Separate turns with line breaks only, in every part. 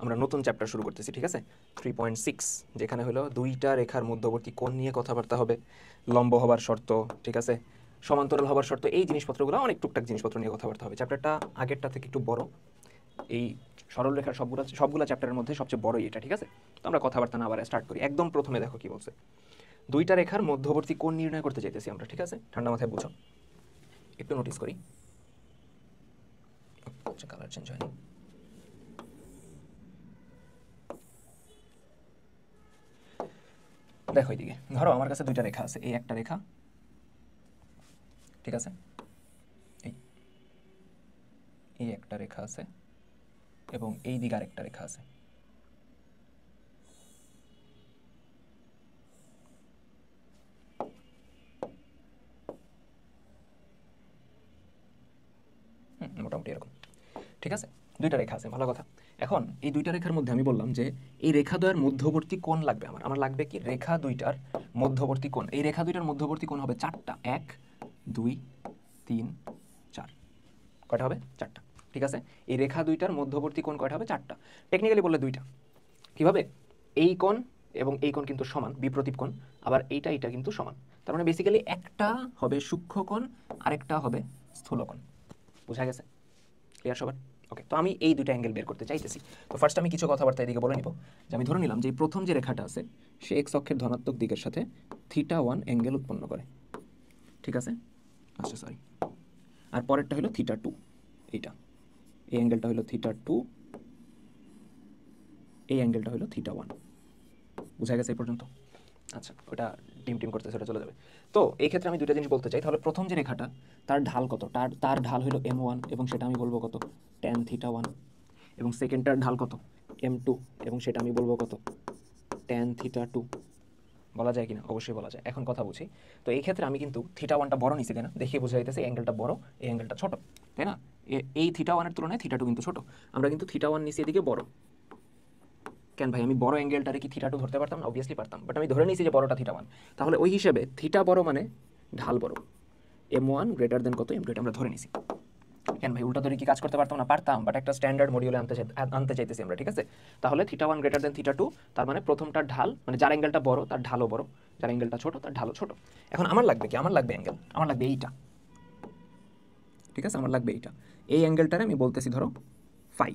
আমরা নতুন চ্যাপ্টার শুরু করতেছি, ঠিক আছে? 3.6, যেখানে হলো দুইটা রেখার মধ্যবর্তী কোণ নিয়ে কথাবার্তা হবে, লম্ব হবার শর্ত, ঠিক আছে, সমান্তরাল হবার শর্ত, এই জিনিসপত্রগুলো অনেক টুকটাক জিনিসপত্র নিয়ে কথাবার্তা হবে। চ্যাপ্টারটা আগেরটা থেকে একটু বড়, এই সরল রেখার সবগুলো চ্যাপ্টারের মধ্যে সবচেয়ে বড়ই এটা, ঠিক আছে? তো আমরা কথাবার্তা না আবার স্টার্ট করি। একদম প্রথমে দেখো কি বলছে, দুইটা রেখার মধ্যবর্তী কোণ নির্ণয় করতে চাইতেছি আমরা, ঠিক আছে? ঠান্ডা মাথায় বুঝো, একটু নোটিস করি। আচ্ছা, কালার চেঞ্জ হয়নি। দেখো এইদিকে, ধরো আমার কাছে দুইটা রেখা আছে, এই একটা রেখা, ঠিক আছে, এই একটা রেখা আছে এবং এই দিকে আরেকটা রেখা আছে। মোটামুটি এরকম, ঠিক আছে? দুইটা রেখা আছে, ভালো কথা। এখন এই দুইটা রেখার মধ্যে আমি বললাম যে এই রেখা দ্বয়ের মধ্যবর্তী কোণ লাগবে আমার লাগবে কি, রেখা দুইটার মধ্যবর্তী কোণ। এই রেখা দুইটার মধ্যবর্তী কোণ হবে চারটা, 1 2 3 4। কয়টা হবে? চারটা, ঠিক আছে? এই রেখা দুইটার মধ্যবর্তী কোণ কয়টা হবে? চারটা। টেকনিক্যালি বললে দুইটা। কিভাবে? এই কোণ এবং এই কোণ কিন্তু সমান, বিপ্রতীপ কোণ, আবার এইটা কিন্তু সমান। তার মানে বেসিক্যালি একটা হবে সূক্ষ্ম কোণ, আরেকটা হবে স্থূল কোণ। বোঝা গেছে? ক্লিয়ার সবার? ওকে, তো আমি এই দুইটা অ্যাঙ্গেল বের করতে চাইতেছি। তো ফার্স্ট আমি কিছু কথাবার্তা এদিকে বলে নিব, যে আমি ধরে নিলাম যে প্রথম যে রেখাটা আছে সে এক্স অক্ষের ধনাত্মক দিকের সাথে θ1 অ্যাঙ্গেল উৎপন্ন করে, ঠিক আছে? আচ্ছা, সরি। আর পরেরটা হলো θ2, এইটা, এই অ্যাঙ্গেলটা হলো θ2, এই অ্যাঙ্গেলটা হলো θ1। বোঝা গেছে এই পর্যন্ত? আচ্ছা, ওটা টিম করতে সেটা চলে যাবে। তো এই ক্ষেত্রে আমি দুটো জিনিস বলতে চাই। তাহলে প্রথম যে রেখাটা, তার ঢাল কত? তার ঢাল হলো m1 এবং সেটা আমি বলবো কত? tan θ1। এবং সেকেন্ডটার ঢাল কত? m2 এবং সেটা আমি বলবো কত? tan θ2। বলা যায় কিনা? অবশ্যই বলা যায়। এখন কথা বুঝি। তো এই ক্ষেত্রে আমি কিন্তু θ1টা বড় নিছি, তাই না? দেখিয়ে বোঝা যাইতেছে এই অ্যাঙ্গেলটা বড়, এই অ্যাঙ্গেলটা ছোট, তাই না? এই θ1 এর তুলনায় θ2 কিন্তু ছোট। আমরা কিন্তু θ1 নিছি এদিকে বড়। কেন ভাই, আমি বড় অ্যাঙ্গেলটারে কি θ2 ধরতে পারতাম না? অবভিয়াসলি পারতাম, বাট আমি ধরে নিয়েছি যে বড়টা θ1। তাহলে ওই হিসেবে থিটা বড় মানে ঢাল বড়, m1 গ্রেটার দেন কত? m2, এটা আমরা ধরে নিছি। কেন ভাই, উল্টা ধরে কি কাজ করতে পারতাম না? পারতাম, বাট একটা স্ট্যান্ডার্ড মডিউলে আনতে চাইতেছি আমরা, ঠিক আছে? তাহলে θ1 গ্রেটার দেন θ2, তার মানে প্রথমটার ঢাল, মানে যার অ্যাঙ্গেলটা বড় তার ঢালও বড়, যার অ্যাঙ্গেলটা ছোট তার ঢালও ছোট। এখন আমার লাগবে কি? আমার লাগবে অ্যাঙ্গেল, আমার লাগবে এইটা, ঠিক আছে? আমার লাগবে এইটা, এই অ্যাঙ্গেলটারে আমি বলতেছি ধরো ফাই,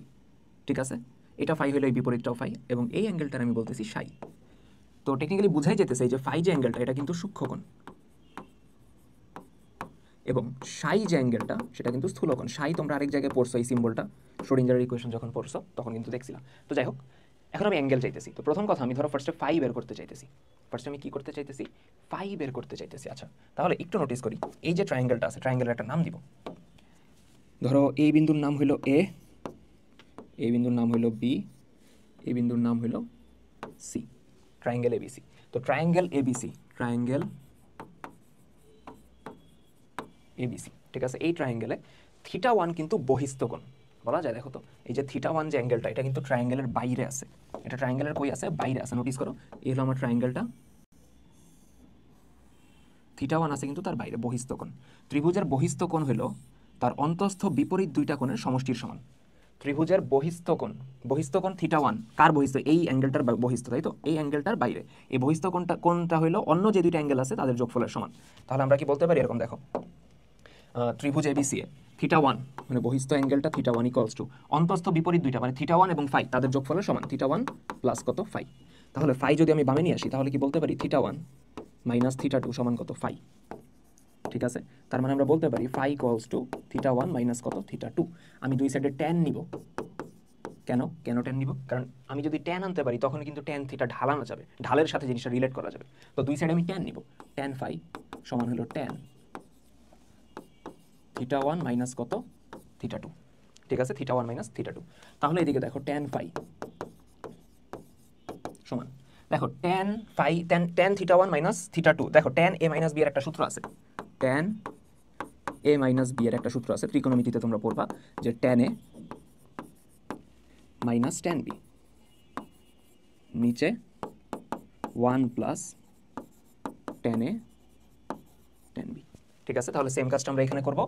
ঠিক আছে? এটা ফাই হলে এই বিপরীতটাও ফাই, এবং এই অ্যাঙ্গেলটারে আমি বলতেছি সাই। তো টেকনিক্যালি বুঝাই যেতেছে এই যে ফাই যে অ্যাঙ্গেলটা, এটা কিন্তু সূক্ষ্মকোণ, এবং সাই যে অ্যাঙ্গেলটা সেটা কিন্তু স্থূলকোণ। সাই তোমরা আরেক জায়গায় পড়ছো, এই সিম্বলটা শ্রোডিঞ্জারের ইকুয়েশন যখন পড়ছো তখন কিন্তু দেখছিলাম। তো যাই হোক, এখন আমি অ্যাঙ্গেল চাইতেছি। তো প্রথম কথা, আমি ধরো ফার্স্টে ফাই বের করতে চাইতেছি। ফার্স্টে আমি কি করতে চাইতেছি? ফাই বের করতে চাইতেছি। আচ্ছা, তাহলে একটু নোটিস করি, এই যে ট্রায়াঙ্গেলটা আছে, ট্রায়াঙ্গেলের একটা নাম দিব। ধরো এই বিন্দুর নাম হইল এ, এই বিন্দুর নাম হইল বি, এই বিন্দুর নাম হইল সি, ট্রায়াঙ্গেল এবিসি। তো ট্রায়াঙ্গেল এবিসি, ট্রায়াঙ্গেল এবিসি, ঠিক আছে? এই ট্রায়াঙ্গেলে θ1 কিন্তু বহিস্থ কোণ বলা যায়। দেখো তো, এই যে θ1 যে অ্যাঙ্গেলটা, এটা কিন্তু ট্রায়াঙ্গেলের বাইরে আছে। এটা ট্রায়াঙ্গেলের কই আছে? বাইরে আছে। নোটিস করো, এই হলো আমার ট্রায়াঙ্গেলটা, θ1 আছে কিন্তু তার বাইরে, বহিস্থ কোণ। ত্রিভুজের বহিস্থ কোণ হলো তার অন্তঃস্থ বিপরীত দুইটা কোণের সমষ্টির সমান। ত্রিভুজের বহিস্থ কোণ θ1 কার বহিস্থ? এই অ্যাঙ্গেলটার বহিস্থ, তাই তো? এই অ্যাঙ্গেলটার বাইরে এই বহিস্থ কোণটা হলো অন্য যে দুইটা অ্যাঙ্গেল আছে তাদের যোগফলের সমান। তাহলে আমরা কি বলতে পারি? এরকম দেখো, ত্রিভুজ এবিসি এ θ1 মানে বহিস্থ অ্যাঙ্গেলটা θ1 ইকুয়ালস টু অন্তঃস্থ বিপরীত দুইটা মানে θ1 এবং ফাই তাদের যোগফলের সমান, θ1 প্লাস কত? ফাই। তাহলে ফাই যদি আমি বামে নিয়ে আসি তাহলে কি বলতে পারি? θ1 মাইনাস θ2 সমান কত? ফাই, ঠিক আছে? তার মানে আমরা বলতে পারি ফাই ইকুয়ালস টু θ1 মাইনাস কত? θ2। আমি দুই সাইডে ট্যান নিব। কেন ট্যান নিব? কারণ আমি যদি ট্যান আনতে পারি তখন কিন্তু ট্যান থিটা ঢালানো যাবে, ঢালের সাথে জিনিসটা রিলেট করা যাবে। তো দুই সাইডে আমি ট্যান নিব, ট্যান ফাই সমান হলো ট্যান θ1 মাইনাস কত? θ2, ঠিক আছে? θ1 মাইনাস θ2। তাহলে এদিকে দেখো, ট্যান ফাই সমান, দেখো ট্যান ফাই, ট্যান θ1 মাইনাস θ2। দেখো ট্যান এ মাইনাস বি এর একটা সূত্র আছে, ট্যান এ মাইনাস বি এর একটা সূত্র আছে, ত্রিকোণমিতিতে তোমরা পড়বা যে tan A minus tan B, নিচে 1 plus tan A tan B, ঠিক আছে? তাহলে সেম কাজটা আমরা এখানে করব।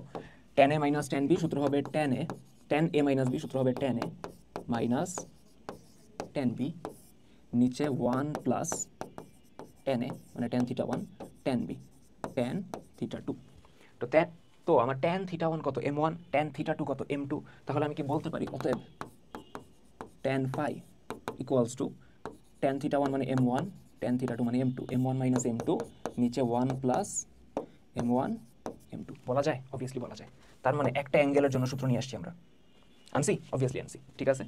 Tan A minus tan B সূত্র হবে ট্যান এ মাইনাস বি সূত্র হবে tan A minus tan B নিচে 1 প্লাস টেন এ মানে tan theta 1 tan B tan theta 2। তো তো আমার টেন থিটা 1 কত m1, টেন থিটা 2 কত m2। তাহলে আমি কি বলতে পারি অতএব tan phi equals to tan theta 1 মানে m1, টেন থিটা 2 মানে m2, m1 মাইনাস m2 নিচে 1 প্লাস m1 m2 বলা যায়? অবভিয়াসলি বলা যায়। তার মানে একটা অ্যাঙ্গেলের জন্য সূত্র নিয়ে আসছি আমরা, আনছি, অবভিয়াসলি আনছি, ঠিক আছে।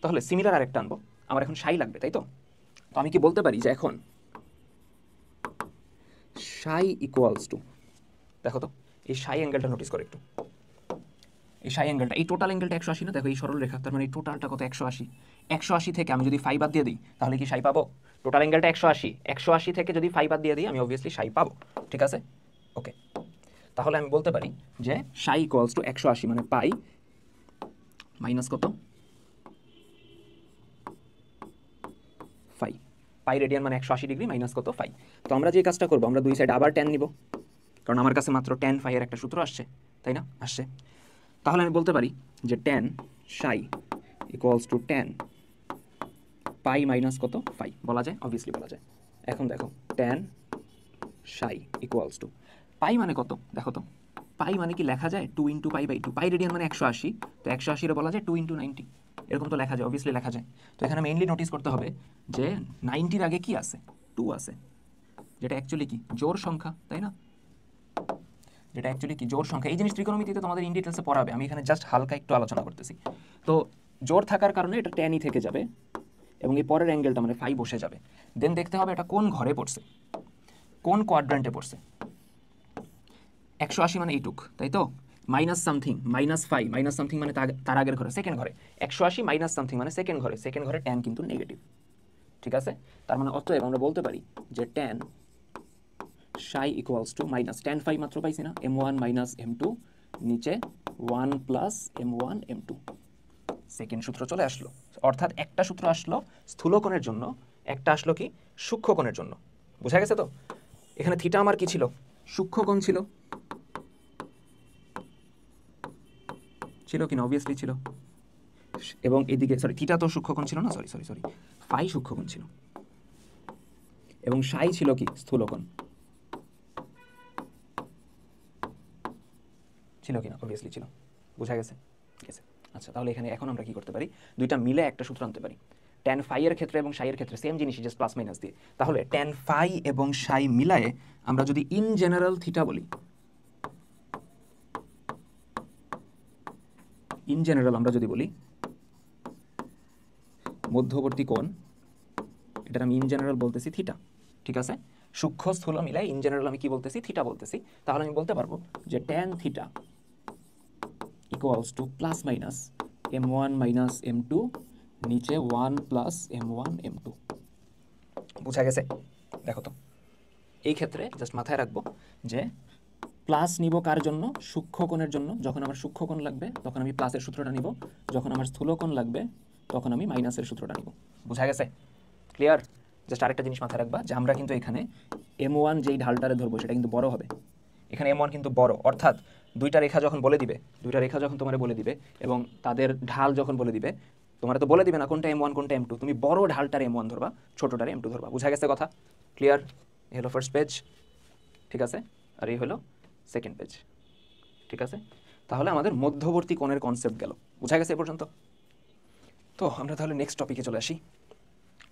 তাহলে সিমিলার আরেকটা আনবো, আমার এখন সাই লাগবে, তাই তো? তো আমি কি বলতে পারি যে এখন সাই ইকুয়ালস টু, দেখো তো এই সাই অ্যাঙ্গেলটা নোটিস করো একটু, এই সাই অ্যাঙ্গেলটা, এই টোটাল অ্যাঙ্গেলটা 180 না, দেখো এই সরল রেখা, তার মানে এই টোটালটা কত 180। 180 থেকে আমি যদি ফাই বাদ দিয়ে দিই তাহলে কি সাই পাবো? টোটাল অ্যাঙ্গেলটা 180, 180 থেকে যদি ফাই বাদ দিয়ে দিই আমি অবভিয়াসলি সাই পাবো, ঠিক আছে? ওকে, তাহলে আমি বলতে পারি যে সাই ইকুয়ালস টু 180 মানে পাই মাইনাস কত ফাই, পাই রেডিয়ান মানে 180 ডিগ্রি মাইনাস কত ফাই। তো আমরা যে কাজটা করবো, আমরা দুই সাইড আবার ট্যান নিব, কারণ আমার কাছে মাত্র ট্যান ফাই এর একটা সূত্র আসছে, তাই না? আসছে। তাহলে আমি বলতে পারি যে tan psi equals two tan pi minus কত ফাই, বলা যায়? অবভিয়াসলি বলা যায়। এখন দেখো ট্যান সাই ইকুয়ালস টু পাই মানে কত, দেখো তো পাই মানে কি লেখা যায় 2 into pi by 2, pi radian মানে 180, তো 180 বলা যায় 2 ইন্টু 90, এরকম তো লেখা যায়, অবভিয়াসলি লেখা যায়। তো এখানে মেইনলি নোটিস করতে হবে যে 90-র আগে কি আছে, 2 আছে, যেটা অ্যাকচুয়ালি কি জোড় সংখ্যা, তাই না? যেটা অ্যাকচুয়ালি কি জোড় সংখ্যা। এই জিনিস ত্রিকোণমিতিতে তোমাদের ইন ডিটেলসে পড়াবে, আমি এখানে জাস্ট হালকা একটু আলোচনা করতেছি। তো জোড় থাকার কারণে এটা ট্যানই থেকে যাবে এবং এই পরের অ্যাঙ্গেলটা মানে ফাই বসে যাবে। দেন দেখতে হবে এটা কোন ঘরে পড়ছে, কোন কোয়াড্রান্টে পড়ছে। 180 মানে এইটুক, তাই তো? Minus something minus phi, minus something মানে তার আগের ঘরে, সেকেন্ড ঘরে। 180 মাইনাস সামথিং মানে সেকেন্ড ঘরে, সেকেন্ড ঘরে ট্যান কিন্তু নেগেটিভ, ঠিক আছে? তার মানে অতএব আমরা বলতে পারি যে tan psi equals to minus tan phi মাত্র পাইছি না, m1 মাইনাস m2 নিচে 1 প্লাস m1 m2। সেকেন্ড সূত্র চলে আসলো, অর্থাৎ একটা সূত্র আসলো স্থূলকোণের জন্য, একটা আসলো কি সূক্ষ্মকোণের জন্য। বোঝা গেছে তো? এখানে থিটা আমার কি ছিল, সূক্ষ্মকোণ ছিল, ছিল কিনা? অবভিয়াসলি ছিল। এবং এদিকে সরি থিটা তো সূক্ষ্মকোণ ছিল না, সরি সরি সরি ফাই সূক্ষ্মকোণ ছিল, এবং সাই ছিল কি স্থূলকোণ, ছিল কিনা? অবভিয়াসলি ছিল। বোঝা গেছে? ঠিক আছে, আচ্ছা তাহলে এখানে এখন আমরা কি করতে পারি, দুইটা মিলে একটা সূত্র আনতে পারি। ট্যান ফাই এর ক্ষেত্রে এবং সাই এর ক্ষেত্রে সেম জিনিসই, জাস্ট প্লাস মাইনাস দিয়ে। তাহলে ট্যান ফাই এবং সাই মিলায়ে আমরা যদি ইন জেনারেল থিটা বলি, ইন জেনারেল আমরা যদি বলি মধ্যবর্তী কোণ, এটা আমি ইন জেনারেল বলতেছি থিটা, ঠিক আছে? সূক্ষ্ম স্থূল মিলাই ইন জেনারেল আমি কি বলতেছি, থিটা বলতেছি। তাহলে আমি বলতে পারবো যে tan theta equals to plus minus m1 minus m2 নিচে 1 প্লাস m1 m2। বোঝা গেছে? দেখো তো এই ক্ষেত্রে জাস্ট মাথায় রাখবো যে প্লাস নিব কার জন্য, সূক্ষ্মকোণের জন্য। যখন আমার সূক্ষ্মকোণ লাগবে তখন আমি প্লাসের সূত্রটা নিব, যখন আমার স্থূলকোণ লাগবে তখন আমি মাইনাসের সূত্রটা নিব। বোঝা গেছে? ক্লিয়ার? জাস্ট আরেকটা জিনিস মাথায় রাখবা যে আমরা কিন্তু এখানে m1 যেই ঢালটারে ধরবো সেটা কিন্তু বড় হবে, এখানে m1 কিন্তু বড়, অর্থাৎ দুইটা রেখা যখন বলে দিবে, দুইটা রেখা যখন তোমার বলে দিবে এবং তাদের ঢাল যখন বলে দিবে, তোমার তো বলে দিবে না কোনটা m1 কোনটা m2, তুমি বড় ঢালটার m1 ধরবা, ছোটটারে m2 ধরবা। বোঝা গেছে কথা? ক্লিয়ার? এই হলো ফার্স্ট পেজ, ঠিক আছে? আর এই হলো সেকেন্ড পেজ, ঠিক আছে? তাহলে আমাদের মধ্যবর্তী কোণের কনসেপ্ট গেল। বোঝা গেছে এ পর্যন্ত? তো আমরা তাহলে নেক্সট টপিকে চলে আসি।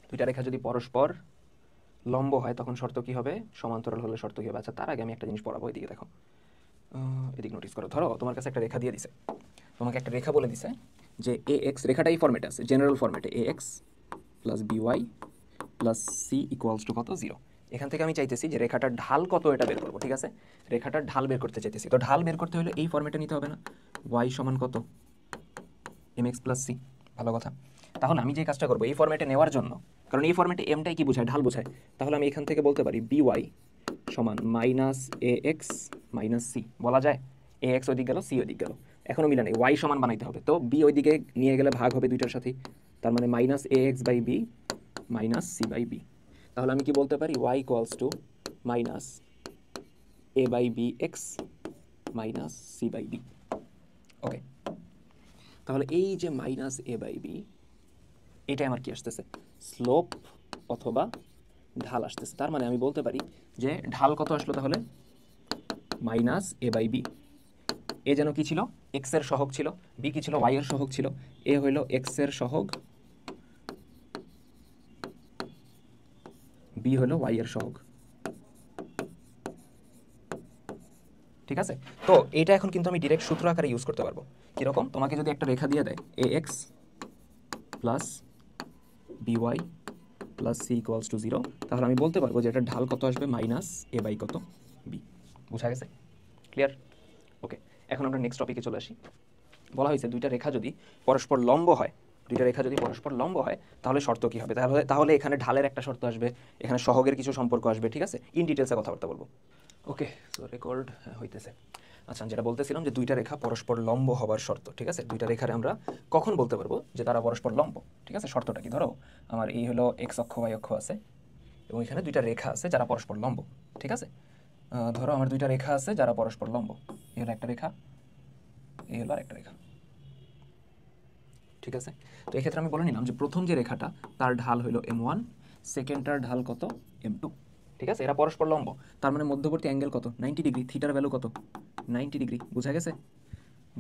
দুইটা রেখা যদি পরস্পর লম্ব হয় তখন শর্ত কি হবে, সমান্তরাল হলে শর্ত কি হবে? আচ্ছা তার আগে আমি একটা জিনিস পড়াবো, এদিকে দেখো, এদিকে নোটিস করো। ধরো তোমার কাছে একটা রেখা দিয়ে দিছে, তোমাকে একটা রেখা বলে দিছে যে এ এক্স, রেখাটা এই ফর্মেটে আছে, জেনারেল ফর্মেটে, a x plus b y plus c equals to কত 0। এখান থেকে আমি চাইতেছি যে রেখাটার ঢাল কত এটা বের করবো, ঠিক আছে? রেখাটার ঢাল বের করতে চাইতেছি। তো ঢাল বের করতে হলে এই ফর্মেটে নিতে হবে না, ওয়াই সমান কত এম এক্স প্লাস সি। ভালো কথা। তাহলে আমি যে কাজটা করবো এই ফর্মেটে নেওয়ার জন্য, কারণ এই ফর্মেটে এমটাই কি বোঝায়, ঢাল বোঝায়, তাহলে আমি এখান থেকে বলতে পারি বিওয়াই সমান minus a x minus C. বলা যায়? এ এক্স ওইদিক গেল, সি ওইদিক গেল, এখনও মিলে নেই, ওয়াই সমান বানাইতে হবে। তো বি ওইদিকে নিয়ে গেলে ভাগ হবে দুইটার সাথেই, তার মানে minus a x by b minus c by b. তাহলে আমি কি বলতে পারি, y equals to minus a by b x minus c by b. Okay, তাহলে এই যে মাইনাস এ বাই বি, এটাই আমার কি আসতেছে, স্লোপ অথবা ঢাল আসতেছে। তার মানে আমি বলতে পারি যে ঢাল কত আসলো তাহলে, মাইনাস এ বাই বি। এ যেন কি ছিল, এক্স এর সহগ ছিল, বি কি ছিল, ওয়াই এর সহগ ছিল। এ হইল এক্স এর সহগ, বি হলো ওয়াই এর সহগ। ঠিক আছে, তো এটা এখন কিন্তু আমি ডিরেক্ট সূত্র আকারে ইউজ করতে পারবো। কীরকম, তোমাকে যদি একটা রেখা দিয়ে দেয় a x plus b y plus c equals to 0, তাহলে আমি বলতে পারবো যে এটার ঢাল কত আসবে, মাইনাস এ বাই কত, বি। বুঝা গেছে? ক্লিয়ার? ওকে, এখন আমরা নেক্সট টপিকে চলে আসি। বলা হয়েছে দুইটা রেখা যদি পরস্পর লম্ব হয়, দুইটা রেখা যদি পরস্পর লম্ব হয় তাহলে শর্ত কী হবে। তাহলে তাহলে এখানে ঢালের একটা শর্ত আসবে, এখানে সহগের কিছু সম্পর্ক আসবে। ঠিক আছে, ইন ডিটেলসে কথাবার্তা বলবো। ওকে, সো রেকর্ড হইতেছে। আচ্ছা, যেটা বলতেছিলাম যে দুইটা রেখা পরস্পর লম্ব হবার শর্ত। ঠিক আছে, দুইটা রেখারে আমরা কখন বলতে পারবো যে তারা পরস্পর লম্ব। ঠিক আছে, শর্তটা কি, ধরো আমার এই হলো এক্স অক্ষ ওয়াই অক্ষ আছে এবং এখানে দুইটা রেখা আছে যারা পরস্পর লম্ব। ঠিক আছে, ধরো আমার দুইটা রেখা আছে যারা পরস্পর লম্ব। এই হলো একটা রেখা, এই হলো আরেকটা রেখা। ঠিক আছে, তো এক্ষেত্রে আমি বলে নিলাম যে প্রথম যে রেখাটা তার ঢাল হলো m1, সেকেন্ডটার ঢাল কত, m2। ঠিক আছে, এরা পরস্পর লম্ব, তার মানে মধ্যবর্তী অ্যাঙ্গেল কত, 90 ডিগ্রি, থিটার ভ্যালু কত, 90 ডিগ্রি। বোঝা গেছে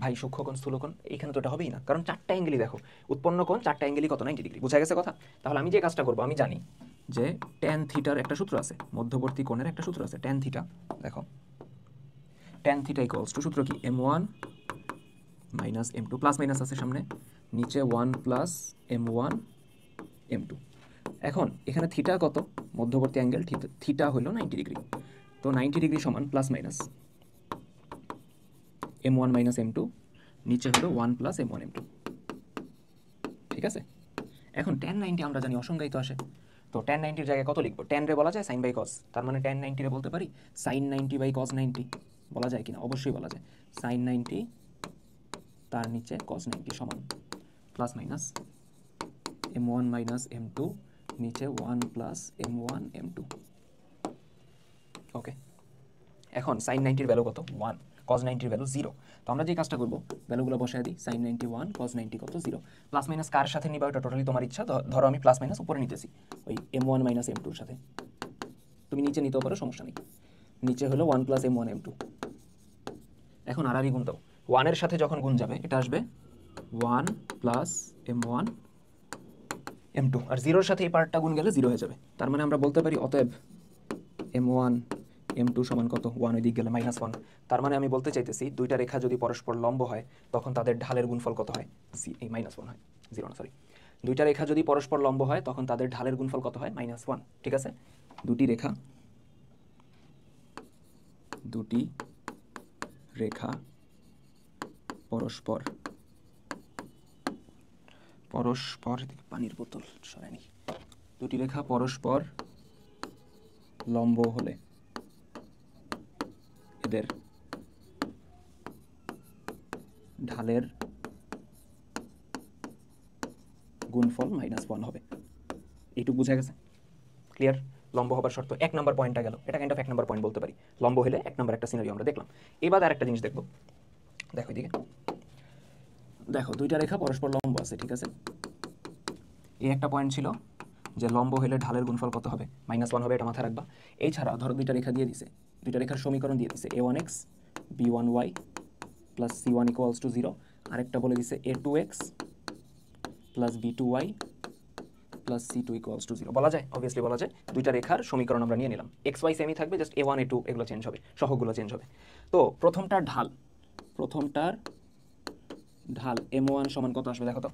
ভাই? সূক্ষ্মকোণ স্থূলকোণ এখানে তো এটা হবেই না, কারণ চারটা অ্যাঙ্গেলই দেখো, উৎপন্ন কোণ চারটা অ্যাঙ্গেলই কত, 90 ডিগ্রি। বোঝা গেছে কথা? তাহলে আমি যে কাজটা করবো, আমি জানি যে ট্যান থিটার একটা সূত্র আছে, মধ্যবর্তী কোণের একটা সূত্র আছে, ট্যান থিটা। দেখো ট্যান থিটা ইকুয়ালস টু, সূত্র কি, m1 minus m2, plus minus আছে সামনে, নিচে 1 প্লাস m1 m2। এখন এখানে থিটা কত, মধ্যবর্তী অ্যাঙ্গেল থিটা হলো 90 ডিগ্রি, তো 90 ডিগ্রি সমান plus minus m1 minus m2, নিচে হলো 1 প্লাস m1 m2। ঠিক আছে, এখন tan 90 আমরা জানি অসংজ্ঞায়িত আসে, তো tan 90 এর জায়গায় কত লিখবো, tan রে বলা যায় sin বাই cos, তার মানে tan 90 রে বলতে পারি sin 90 বাই cos 90। বলা যায় কিনা, অবশ্যই বলা যায়। sin 90 তার নিচে cos 90 সমান plus minus m1 minus m2, নিচে 1 প্লাস m1 m2। ওকে, এখন sin 90 এর ভ্যালু কত, 1, cos 90 এর ভ্যালু 0। তো আমরা যে কাজটা করব, ভ্যালুগুলো বসায় দিই, sin 90 1, cos 90 কত, 0। প্লাস মাইনাস কার সাথে নিবা ওটা টোটালি তোমার ইচ্ছা, ধরো আমি প্লাস মাইনাস উপরে নিতেছি ওই m1 মাইনাস m2 এর সাথে, তুমি নিচে নিতেও পারো, সমস্যা নেই। নিচে হলো 1 প্লাস m1 m2। এখন আর গুণ দাও, 1 এর সাথে যখন গুণ যাবে এটা আসবে 1 প্লাস m1 m2, আর 0 এর সাথে এই পার্টটা গুণ গেলে 0 হয়ে যাবে। তার মানে আমরা বলতে পারি অতএব m1 m2 সমান কত, 1 ওই দিক গেলে -1। তার মানে আমি বলতে চাইতেছি দুইটা রেখা যদি পরস্পর লম্ব হয় তখন তাদের ঢালের গুণফল কত হয়, এই -1 হয়, 0 না সরি। দুইটা রেখা যদি পরস্পর লম্ব হয় তখন তাদের ঢালের গুণফল কত হয়, -1। ঠিক আছে, দুটি রেখা পরস্পর পানির বোতল সরায়নি, দুটি রেখা পরস্পর লম্ব হলে এদের ঢালের গুণফল -1 হবে। এইটুকু বোঝা গেছে? ক্লিয়ার? লম্ব হবার শর্ত 1 নম্বর পয়েন্টটা গেল, এটা কাইন্ড অফ 1 নম্বর পয়েন্ট বলতে পারি। লম্ব হলে 1 নম্বর একটা সিনারি আমরা দেখলাম। এবার আরেকটা জিনিস দেখব, দেখো এদিকে, দেখো দুইটা রেখা পরস্পর লম্ব আছে। ঠিক আছে, এই একটা পয়েন্ট ছিল যে লম্ব হলে ঢালের গুণফল কত হবে, -1 হবে, এটা মাথায় রাখবা। এছাড়া ধরো দুইটা রেখা দিয়ে দিছে, দুইটা রেখার সমীকরণ দিয়ে দিছে a1x b1y plus c1 equals to 0, আরেকটা বলে দিছে a2x plus b2y plus c2 equals to 0। বলা যায়, অবভিয়াসলি বলা যায়। দুইটা রেখার সমীকরণ আমরা নিয়ে নিলাম, এক্স ওয়াই সেমই থাকবে, জাস্ট a1 a2 এগুলো চেঞ্জ হবে, সহগগুলো চেঞ্জ হবে। তো প্রথমটার ঢাল m1 সমান কত আসবে, দেখো তো,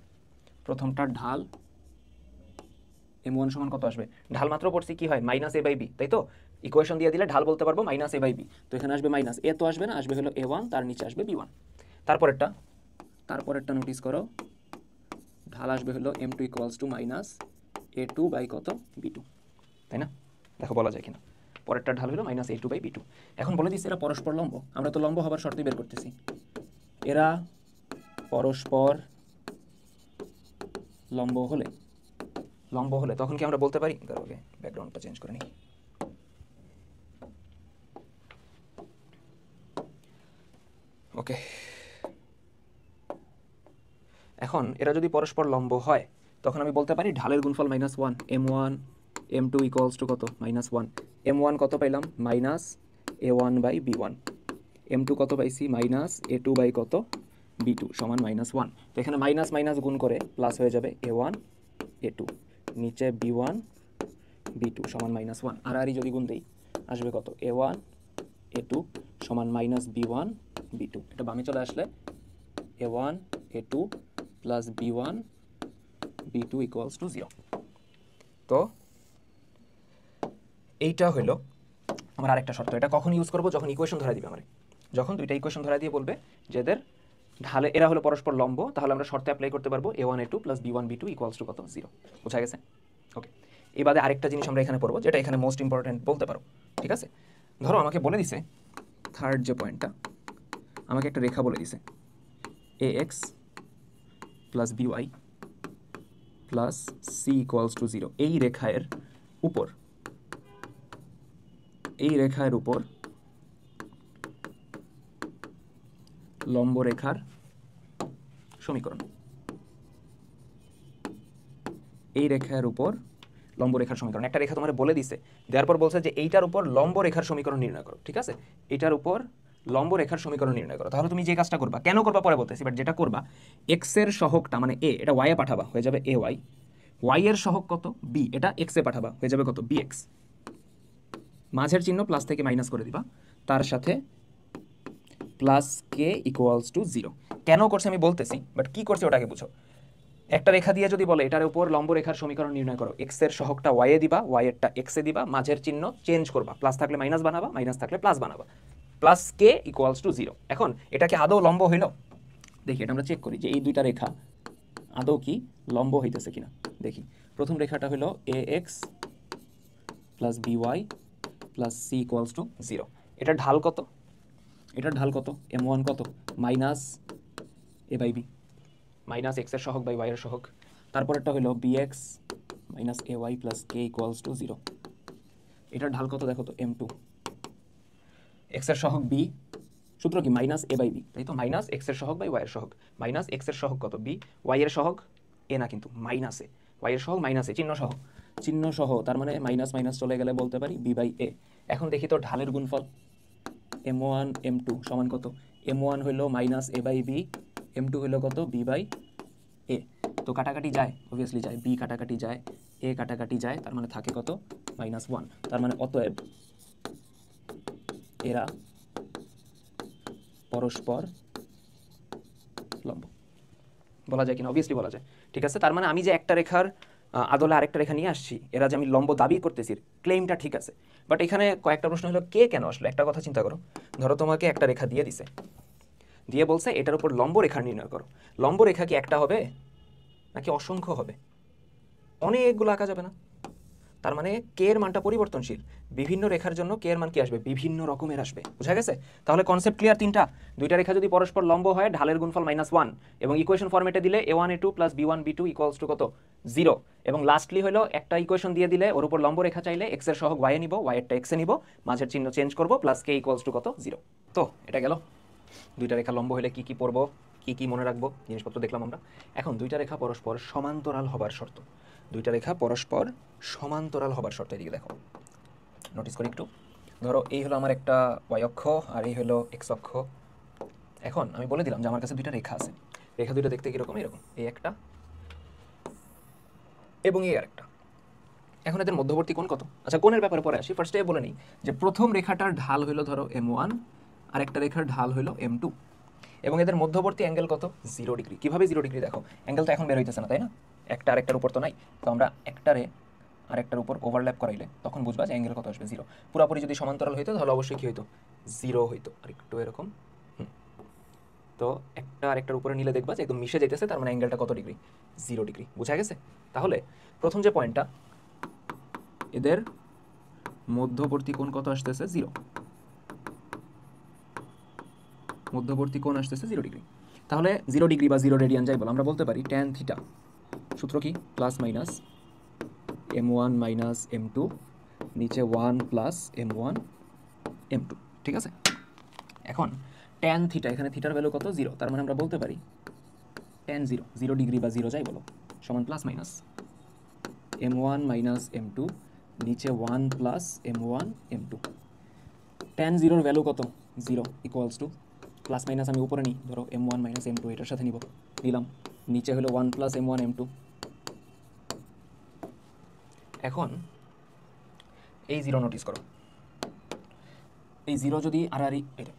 প্রথমটার ঢাল m1 সমান কত আসবে, ঢাল মাত্র পড়ছি কি হয়, -a/b, তাই তো? ইকুয়েশন দিয়ে দিলে ঢাল বলতে পারবো -a/b, তো এখানে আসবে মাইনাস, এ তো আসবে না, আসবে হলো a1, তার নিচে আসবে b1। তারপরেরটা নোটিস করো, ঢাল আসবে হলো m2 equals to -a2 by কত, b2, তাই না? দেখো বলা যায় কিনা, পরেরটা ঢাল হলো -a2 বাই b2। এখন বলে দিচ্ছি এরা পরস্পর লম্ব, আমরা তো লম্ব হবার শর্তই বের করতেছি। এরা পরস্পর লম্ব হলে তখন কি আমরা বলতে পারি, ধরো ওকে ব্যাকগ্রাউন্ডটা চেঞ্জ করে নিই। ওকে, এখন এরা যদি পরস্পর লম্ব হয় তখন আমি বলতে পারি ঢালের গুণফল -1, m1 m2 ইকুয়ালস টু কত -1, m1 কত পাইলাম -a1/b1, m2 কত পাইছি -a2 বাই কত b2 সমান -1। তো এখানে মাইনাস মাইনাস গুণ করে প্লাস হয়ে যাবে a1 a2, নিচে b1 b2 সমান -1, আর যদি গুণ দেই আসবে কত a1 a2 সমান -b1 b2। এটা বামে চলে আসলে a1 a2 plus b1 b2 equals to 0। তো এইটা হলো আমার আরেকটা শর্ত। এটা কখন ইউজ করবো? যখন ইকুয়েশন ধরা দিবে আমার, যখন দুইটা ইকুয়েশন ধরা দিয়ে বলবে যে এদের ঢালে এরা হলো পরস্পর লম্ব, তাহলে আমরা শর্তে অ্যাপ্লাই করতে পারবো a1 a2 plus b1 b2 equals to কত 0। বোঝা গেছে? ওকে, এই বাদে আরেকটা জিনিস আমরা এখানে পড়বো, যেটা এখানে মোস্ট ইম্পর্টেন্ট বলতে পারো। ঠিক আছে, ধরো আমাকে বলে দিছে থার্ড যে পয়েন্টটা, আমাকে একটা রেখা বলে দিছে ax plus by plus c equals to 0। এই রেখার উপর লম্ব রেখার সমীকরণ, এই রেখার উপর লম্ব রেখার সমীকরণ। একটা রেখা তোমার বলে দিছে, দেওয়ার পর বলছে যে এইটার উপর লম্ব রেখার সমীকরণ নির্ণয় করো। ঠিক আছে, এটার উপর লম্ব রেখার সমীকরণ নির্ণয় করো। তাহলে তুমি যে কাজটা করবা, কেন করবা পরে বলতেছি, বাট যেটা করবা এক্স এর সহগটা মানে এ, এটা ওয়াই এ পাঠাবা, হয়ে যাবে এ ওয়াই। ওয়াই এর সহগ কত বি, এটা এক্স এ পাঠাবা, হয়ে যাবে কত বি এক্স। মাঝের চিহ্ন প্লাস থেকে মাইনাস করে দিবা, তার সাথে প্লাস কে ইকুয়ালস টু 0। কেন করছে আমি বলতেছি, বাট কি করছে ওটাকে বুঝো। একটা রেখা দিয়ে যদি বলে এটার উপর লম্ব রেখার সমীকরণ নির্ণয় করো, এক্স এর সহগটা ওয়াই এ দিবা, ওয়াই এরটা এক্স এ দিবা, মাঝের চিহ্ন চেঞ্জ করবা, প্লাস থাকলে মাইনাস বানাবা, মাইনাস থাকলে প্লাস বানাবা, প্লাস কে ইকুয়ালস টু 0। এখন এটা কি আদৌ লম্ব হইল? দেখি এটা আমরা চেক করি যে এই দুইটা রেখা আদৌ কি লম্ব হইতেছে কিনা। দেখি, প্রথম রেখাটা হলো a x plus b y plus c equals to 0। এটার ঢাল কত? এটার ঢাল কত? m1 কত minus a by b, minus x এর সহগ বাই ওয়াই এর সহগ। তারপরেরটা হলো bx minus a y plus k equals to 0। এটার ঢাল কত দেখো তো m2, এক্স এর সহগ বি, সূত্র কি মাইনাস এ বাই বি, তাই তো, মাইনাস এক্স এর সহগ বাই ওয়াই এর সহগ। মাইনাস এক্স এর সহগ কত বি, ওয়াই এর সহগ এ না কিন্তু মাইনাস এ, ওয়াই এর সহগ মাইনাস এ, চিহ্ন সহ, তার মানে মাইনাস মাইনাস চলে গেলে বলতে পারি বি বাই এ। এখন দেখি তো ঢালের গুণফল m1 m2 সমান কত, m1 হইল minus a by B, m2 হইল কত বি বাই এ। তো কাটাকাটি যায়, অবভিয়াসলি যায়, বি কাটাকাটি যায়, এ কাটাকাটি যায়, তার মানে থাকে কত -1। তার মানে অতএব এরা পরস্পর লম্ব। বলা যায় কিনা? অবভিয়াসলি বলা যায়। ঠিক আছে, তার মানে আমি যে একটা রেখার আদলে আরেকটা রেখা নিয়ে আসছি, এরা যে আমি লম্ব দাবি করতেছি, ক্লেমটা ঠিক আছে, বাট এখানে কয়েকটা প্রশ্ন হলো কে কেন আসলো। একটা কথা চিন্তা করো, ধরো তোমাকে একটা রেখা দিয়ে দিছে, দিয়ে বলছে এটার উপর লম্ব রেখা নির্ণয় করো। লম্ব রেখা কি একটা হবে নাকি অসংখ্য হবে? অনেকগুলো আঁকা যাবে না? তার মানে কে এর মানটা পরিবর্তনশীল, বিভিন্ন রেখার জন্য কে এর মান কি আসবে, বিভিন্ন রকমের আসবে। বুঝা গেছে? তাহলে কনসেপ্ট ক্লিয়ার তিনটা। দুইটা রেখা যদি পরস্পর লম্ব হয়, ঢালের গুণফল -1, এবং ইকুয়েশন ফরম্যাটে দিলে a1 a2 plus b1 b2 equals to কত 0। এবং লাস্টলি হলো একটা ইকুয়েশন দিয়ে দিলে ওর উপর লম্ব রেখা চাইলে এক্স এর সহগ ওয়াই এ নিব, ওয়াই এরটা এক্স এ নিব, মাঝের চিহ্ন চেঞ্জ করব, প্লাস কে ইকুয়ালস টু কত 0। তো এটা গেল দুইটা রেখা লম্ব হলে কি কি পড়বো, কি কি মনে রাখবো, জিনিসপত্র দেখলাম আমরা। এখন দুইটা রেখা পরস্পর সমান্তরাল হবার শর্ত, দুইটা রেখা পরস্পর সমান্তরাল হবার শর্ত। এদিকে দেখো, নোটিস করি একটু। ধরো এই হলো আমার একটা ওয়াই অক্ষ আর এই হলো এক্স অক্ষ। এখন আমি বলে দিলাম যে আমার কাছে দুইটা রেখা আছে, রেখা দুইটা দেখতে কিরকম, এরকম, এই একটা এবং এই আরেকটা। এখন এদের মধ্যবর্তী কোণ কত? আচ্ছা, কোণের ব্যাপারে পরে আসি, ফার্স্টে বলে নিই যে প্রথম রেখাটার ঢাল হলো ধরো m1 আর একটা রেখার ঢাল হলো m2, এবং এদের মধ্যবর্তী অ্যাঙ্গেল কত 0 ডিগ্রি। কিভাবে 0 ডিগ্রি? দেখো, অ্যাঙ্গেল তো এখন বের হইতেছে না, তাই না? একটা আরেকটার উপর তো নাই, তো আমরা একটারে আরেকটার উপর ওভারল্যাপ করাইলে তখন বুঝবা যে অ্যাঙ্গেল কত আসবে 0। পুরোপুরি যদি সমান্তরাল হইতো তাহলে অবশ্যই কি হইতো 0 হইতো, আর একটু এরকম। তো একটা আরেকটার উপরে নিলে দেখবা যে একদম মিশে যাইতেছে, তার মানে অ্যাঙ্গেলটা কত ডিগ্রি 0 ডিগ্রি। বুঝা গেছে? তাহলে প্রথম যে পয়েন্টটা, এদের মধ্যবর্তী কোণ কত আসতেছে 0, মধ্যবর্তী কোণ আসতেছে 0 ডিগ্রি। তাহলে 0 ডিগ্রি বা 0 রেডিয়ান যাই বলো, আমরা বলতে পারি ট্যান থিটা, সূত্র কি plus minus m1 minus m2, নিচে 1 প্লাস m1 m2। ঠিক আছে, এখন ট্যান থিটা, এখানে থিটার ভ্যালু কত 0, তার মানে আমরা বলতে পারি ট্যান 0, 0 ডিগ্রি বা 0 যাই বলো, সমান plus minus m1 minus m2, নিচে 1 plus m1 m2। tan 0 value কত? 0 ইকুয়ালস টু প্লাস মাইনাস আমি উপরে নিই, ধরো m1 মাইনাস m2 এটার সাথে নিলাম, নিচে হলো 1 প্লাস m1 m2। এখন এই 0 নোটিস করো, এই 0 যদি আড়াআড়ি, এটা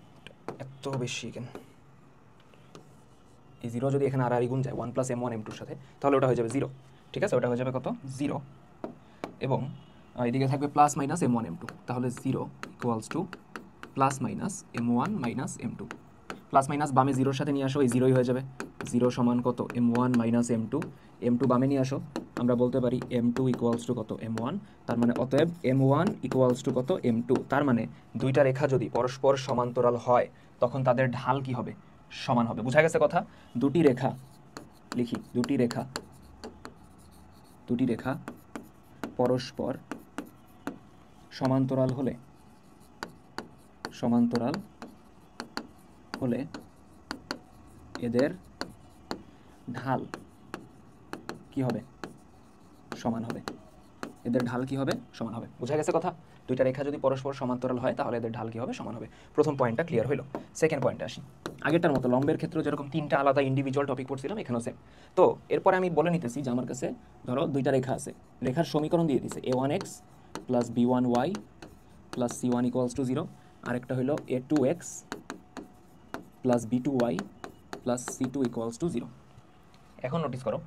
এত বেশি কেন, এই 0 যদি এখানে আড়াআড়ি গুণ যায় 1 প্লাস m1 m2 সাথে, তাহলে ওটা হয়ে যাবে 0, ঠিক আছে? ওটা হয়ে যাবে কত? 0, এবং এদিকে থাকবে প্লাস মাইনাস m1 m2, তাহলে 0 equals to plus minus m1 minus m2। Plus minus বামে 0-র সাথে নিয়ে আসো, এই 0ই হয়ে যাবে। 0 সমান কত? m1 মাইনাস m2, m2 বামে নিয়ে আসো, আমরা বলতে পারি m2 ইকুয়ালস টু কত? m1। তার মানে অতএব m1 ইকুয়ালস টু কত? m2। তার মানে দুইটা রেখা যদি পরস্পর সমান্তরাল হয় তখন তাদের ঢাল কি হবে? সমান হবে। বোঝা গেছে কথা? দুটি রেখা লিখি, দুটি রেখা পরস্পর সমান্তরাল হলে এদের ঢাল কি হবে? সমান হবে। এদের ঢাল কি হবে? সমান হবে। বোঝা গেছে কথা? দুইটা রেখা যদি পরস্পর সমান্তরাল হয় তাহলে এদের ঢাল কি হবে? সমান হবে। প্রথম পয়েন্টটা ক্লিয়ার হইল। সেকেন্ড পয়েন্টে আসি। আগেরটার মতো লম্বের ক্ষেত্রে যেরকম তিনটা আলাদা ইন্ডিভিজুয়াল টপিক পড়ছিলাম, এখানেও সেম। তো এরপরে আমি বলে নিতেছি যে আমার কাছে ধরো দুইটা রেখা আছে, রেখার সমীকরণ দিয়ে দিছে a1x plus b1y plus c1 equals to 0, আরেকটা হলো a2x plus b2y plus c2 equals to 0। এখন নোটিস করো,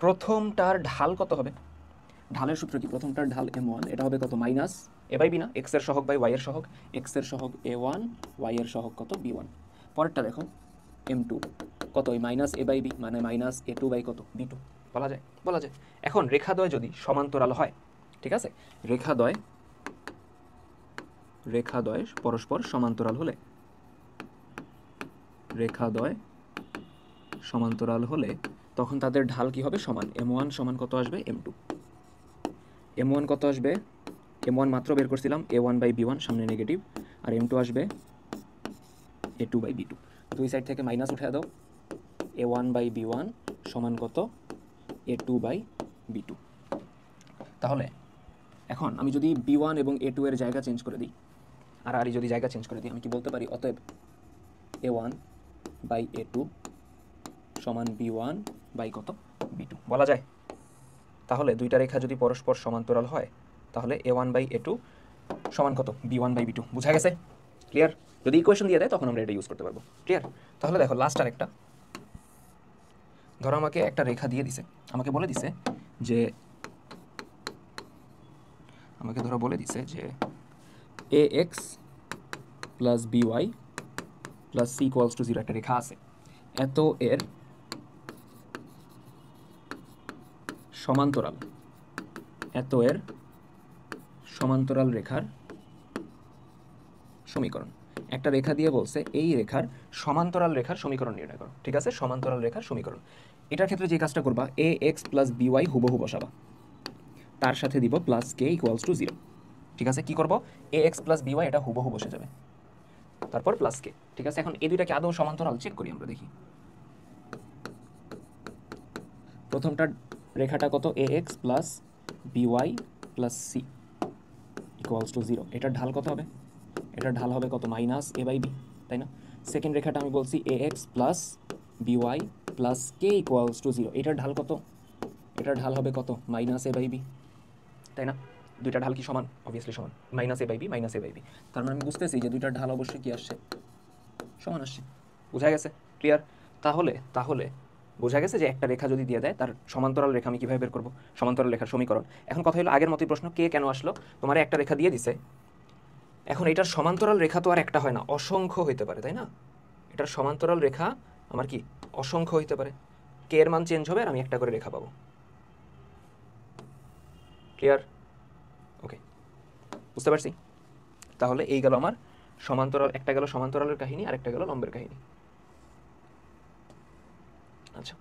প্রথমটার ঢাল কত হবে? ঢালের সূত্র কি? প্রথমটার ঢাল m1, এটা হবে কত? মাইনাস a বাই b না, x এর সহগ বাই y এর সহগ, x এর সহগ a1, y এর সহগ কত? b1। পরেরটা দেখো m2 কত? ওই মাইনাস a বাই b, মানে মাইনাস a2 বাই কত? b2। বলা যায়? বলা যায়। এখন রেখাদ্বয় যদি সমান্তরাল হয়, ঠিক আছে, রেখাদ্বয় পরস্পর সমান্তরাল হলে তখন তাদের ঢাল কি হবে? সমান। m1 সমান কত আসবে? m2। m1 কত আসবে? m1 মাত্র বের করছিলাম, a1 বাই b1, সামনে নেগেটিভ, আর m2 আসবে a2 বাই b2। দুই সাইড থেকে মাইনাস উঠে দাও, a1 বাই b1 সমান কত? a2 by b2। তাহলে এখন আমি যদি b1 এবং a2 এর জায়গা চেঞ্জ করে দিই, আর যদি জায়গা চেঞ্জ করে দিই, আমি কি বলতে পারি? অতএব a1 বাই a2 সমান b1 বাই কত? b2। বলা যায়? তাহলে দুইটা রেখা যদি পরস্পর সমান্তরাল হয় তাহলে a1 বাই a2 সমান কত? b1 by b2। বোঝা গেছে? ক্লিয়ার? যদি ইকুয়েশন দিয়ে দেয় তখন আমরা এটা ইউজ করতে পারবো। ক্লিয়ার? তাহলে দেখো লাস্ট আর একটা, ধরো আমাকে একটা রেখা দিয়ে দিছে, আমাকে বলে দিছে যে ax plus by plus c equals to 0 একটা রেখা আছে, এত এর সমান্তরাল রেখার সমীকরণ। একটা রেখা দিয়ে বলছে এই রেখার সমান্তরাল রেখার সমীকরণ নির্ণয় করো। ঠিক আছে? সমান্তরাল রেখার সমীকরণ। এটার ক্ষেত্রে যে কাজটা করবা, ax প্লাস by হুবহু বসাবা, তার সাথে দিব প্লাস k ইকুয়ালস টু 0। ঠিক আছে? কি করব? ax প্লাস by এটা হুবহু বসে যাবে, তারপর প্লাস k। ঠিক আছে? এখন এই দুইটাকে আদৌ সমান্তরাল চেক করি আমরা, দেখি। প্রথমটার রেখাটা কত? ax plus by plus c equals to 0। এটার ঢাল কত হবে? এটার ঢাল হবে কত? মাইনাস a বাই b, তাই না? সেকেন্ড রেখাটা আমি বলছি ax plus by plus k equals to 0। এটার ঢাল কত? এটার ঢাল হবে কত? মাইনাস a বাই b, তাই না? দুইটা ঢাল কি সমান? অবভিয়াসলি সমান, minus a by b minus a by b। তার মানে আমি বুঝতেছি যে দুইটার ঢাল অবশ্যই কি আসছে? সমান আসছে। বোঝা গেছে? ক্লিয়ার? তাহলে বোঝা গেছে যে একটা রেখা যদি দিয়ে দেয় তার সমান্তরাল রেখা আমি কীভাবে বের করবো? সমান্তরাল রেখার সমীকরণ। এখন কথা হলো আগের মতোই প্রশ্ন, কে কেন আসলো? তোমার একটা রেখা দিয়ে দিছে, এখন এটার সমান্তরাল রেখা তো আর একটা হয় না, অসংখ্য হইতে পারে, তাই না? এটার সমান্তরাল রেখা আমার কি অসংখ্য হইতে পারে। কে এর মান চেঞ্জ হবে আর আমি একটা করে রেখা পাবো। ক্লিয়ার? ওকে, বুঝতে পারছি। তাহলে এই গেল আমার সমান্তরাল, একটা গেল সমান্তরালের কাহিনী আর একটা গেল লম্বের কাহিনী। আচ্ছা।